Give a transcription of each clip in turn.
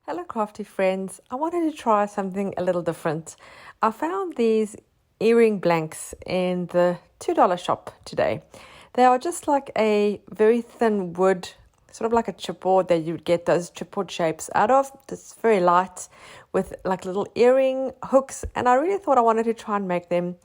Hello crafty friends, I wanted to try something a little different. I found these earring blanks in the $2 shop today. They are just like a very thin wood, sort of like a chipboard that you'd get those chipboard shapes out of. It's very light with like little earring hooks, and I really thought I wanted to try and make them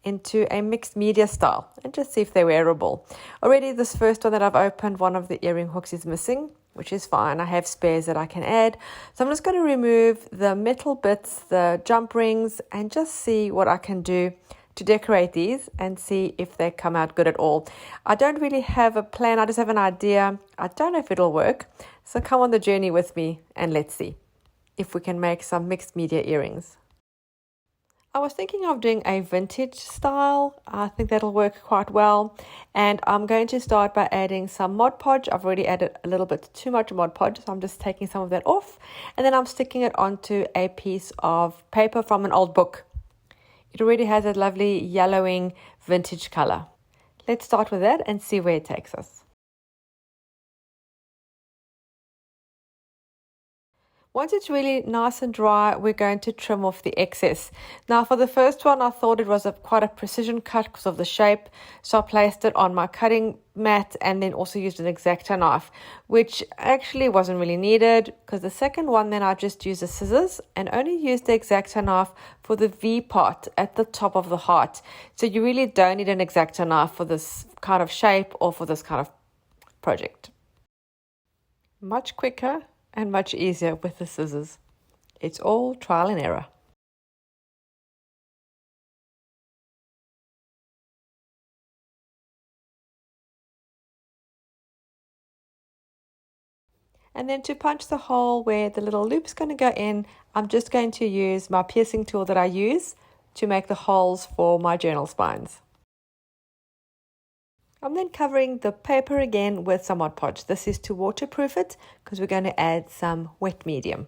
into a mixed media style and just see if they're wearable. Already this first one that I've opened, one of the earring hooks is missing, which is fine. I have spares that I can add. So I'm just going to remove the metal bits, the jump rings, and just see what I can do to decorate these and see if they come out good at all. I don't really have a plan. I just have an idea. I don't know if it'll work. So come on the journey with me and let's see if we can make some mixed media earrings. I was thinking of doing a vintage style. I think that'll work quite well. And I'm going to start by adding some Mod Podge. I've already added a little bit too much Mod Podge, so I'm just taking some of that off. And then I'm sticking it onto a piece of paper from an old book. It already has a lovely yellowing vintage color. Let's start with that and see where it takes us. Once it's really nice and dry, we're going to trim off the excess. Now for the first one, I thought it was quite a precision cut because of the shape. So I placed it on my cutting mat and then also used an X-Acto knife, which actually wasn't really needed because the second one, then I just used the scissors and only used the X-Acto knife for the V part at the top of the heart. So you really don't need an X-Acto knife for this kind of shape or for this kind of project. Much quicker and much easier with the scissors. It's all trial and error. And then to punch the hole where the little loop's going to go in, I'm just going to use my piercing tool that I use to make the holes for my journal spines. I'm then covering the paper again with some Mod Podge. This is to waterproof it because we're going to add some wet medium.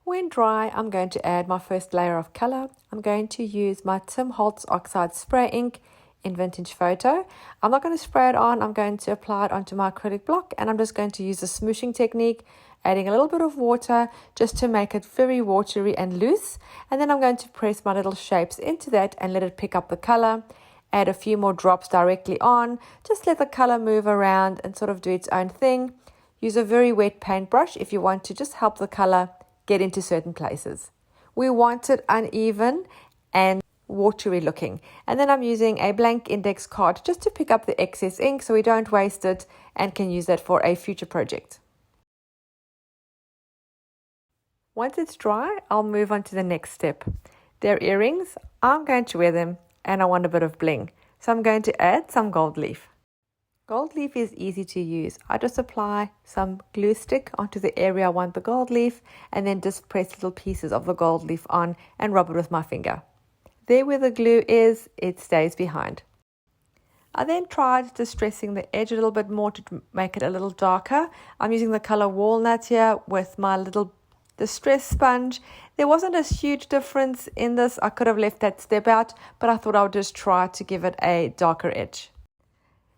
When dry, I'm going to add my first layer of color. I'm going to use my Tim Holtz Oxide Spray Ink in Vintage Photo. I'm not going to spray it on, I'm going to apply it onto my acrylic block, and I'm just going to use the smooshing technique, adding a little bit of water just to make it very watery and loose. And then I'm going to press my little shapes into that and let it pick up the color. Add a few more drops directly on. Just let the color move around and sort of do its own thing. Use a very wet paintbrush if you want to just help the color get into certain places. We want it uneven and watery looking. And then I'm using a blank index card just to pick up the excess ink so we don't waste it and can use that for a future project. Once it's dry, I'll move on to the next step. They're earrings. I'm going to wear them and I want a bit of bling. So I'm going to add some gold leaf. Gold leaf is easy to use. I just apply some glue stick onto the area I want the gold leaf and then just press little pieces of the gold leaf on and rub it with my finger. There where the glue is, it stays behind. I then tried distressing the edge a little bit more to make it a little darker. I'm using the color Walnut here with my little distress sponge. There wasn't a huge difference in this. I could have left that step out, but I thought I would just try to give it a darker edge.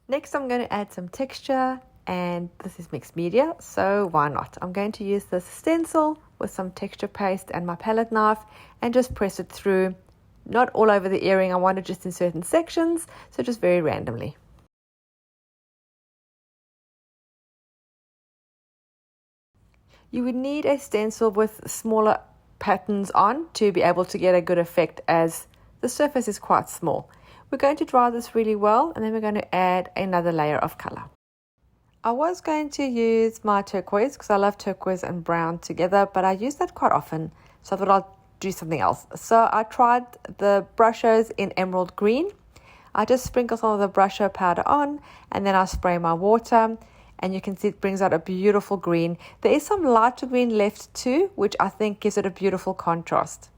Next, I'm going to add some texture, and this is mixed media, so why not? I'm going to use this stencil with some texture paste and my palette knife and just press it through. Not all over the earring, I want it just in certain sections, so just very randomly. You would need a stencil with smaller patterns on to be able to get a good effect as the surface is quite small. We're going to dry this really well and then we're going to add another layer of color. I was going to use my turquoise because I love turquoise and brown together, but I use that quite often, so I thought I'll do something else. So I tried the brushes in emerald green. I just sprinkle some of the brusher powder on and then I spray my water and you can see it brings out a beautiful green. There is some lighter green left too, which I think gives it a beautiful contrast.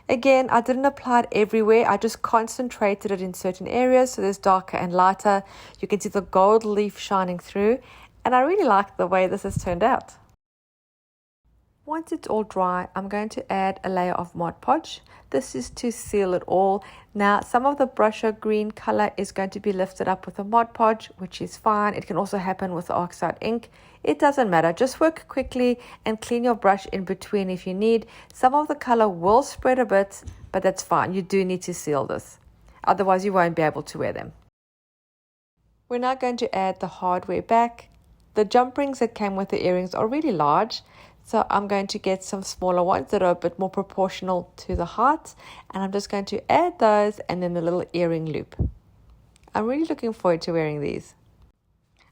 Again, I didn't apply it everywhere. I just concentrated it in certain areas so there's darker and lighter. You can see the gold leaf shining through and I really like the way this has turned out. Once it's all dry, I'm going to add a layer of Mod Podge. This is to seal it all. Now, some of the brusher green color is going to be lifted up with the Mod Podge, which is fine. It can also happen with the oxide ink. It doesn't matter. Just work quickly and clean your brush in between if you need. Some of the color will spread a bit, but that's fine. You do need to seal this. Otherwise, you won't be able to wear them. We're now going to add the hardware back. The jump rings that came with the earrings are really large, so I'm going to get some smaller ones that are a bit more proportional to the heart, and I'm just going to add those and then the little earring loop. I'm really looking forward to wearing these.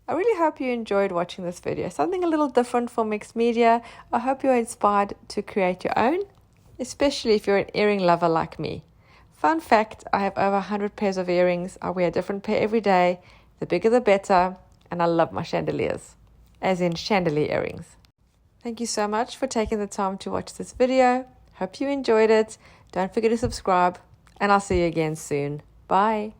I really hope you enjoyed watching this video, something a little different for mixed media. I hope you're inspired to create your own, especially if you're an earring lover like me. Fun fact, I have over 100 pairs of earrings. I wear a different pair every day. The bigger the better, and I love my chandeliers, as in chandelier earrings. Thank you so much for taking the time to watch this video. Hope you enjoyed it. Don't forget to subscribe, and I'll see you again soon. Bye.